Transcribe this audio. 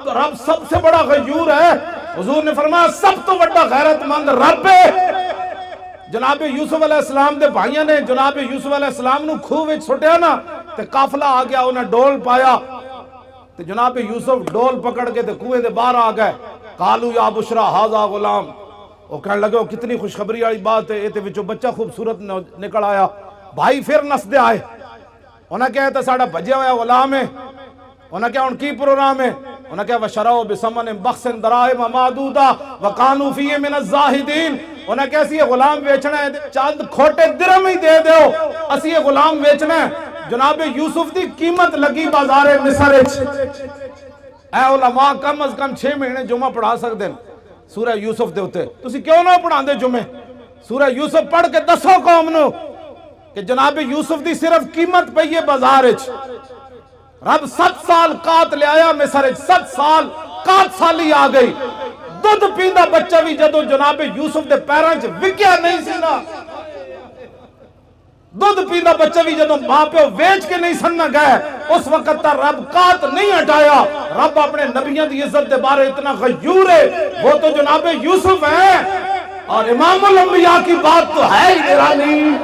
رب سب سے بڑا غیور ہے. حضور نے فرمایا سب تو بڑا غیرت مند رب ہے. جناب یوسف علیہ السلام دے بھائیاں نے جناب یوسف علیہ السلام نو کھوہ وچ سٹیا نا تے قافلہ آ گیا, انہیں ڈول پایا تے جناب یوسف ڈول پکڑ کے تے کنویں دے باہر آ گئے. قالو یا بشرا ھذا غلام, وہ کہنے لگے وہ کتنی خوشخبری والی بات ہے, یہ وچوں بچہ خوبصورت نکل آیا. بھائی پھر نسدے آئے, انہیں کہا تے ساڈا بھجیا ہوا غلام ہے. انہیں کہا ان کی پروگرام ہے, انہیں کہا وشروا بثمن بخس دراہم معدودہ وکانوا فیہ من الزاہدین. انہیں کہا اسی یہ غلام بیچنا ہے, چند کھوٹے درہم ہی دے دیو, اسی یہ غلام بیچنا ہے. جناب یوسف دی قیمت لگی بازار مصر وچ. اے علماء کم از کم 6 مہینے جمعہ پڑھا سکتے ہیں سورہ یوسف دے ہوتے, تسی کیوں نہ پڑھان دے جمعے؟ سورہ یوسف پڑھ کے دسو قوم نو کہ جناب یوسف دی صرف قیمت پئی ہے بازار وچ. رب 7 سال قات لے آیا مصر وچ, 7 سال قات سالی آ گئی. دودھ پیندا بچہ بھی جدو جناب یوسف دے پیراں وچ وکیا نہیں سی نا, دودھ پیندا بچہ بھی جدو ماں پیو ویچ کے نہیں سن گئے, اس وقت تا رب قات نہیں ہٹایا. رب اپنے نبیوں دی عزت دے بارے اتنا غیور ہے, وہ تو جناب یوسف ہے, اور امام الانبیاء کی بات تو ہے ہی نرالی.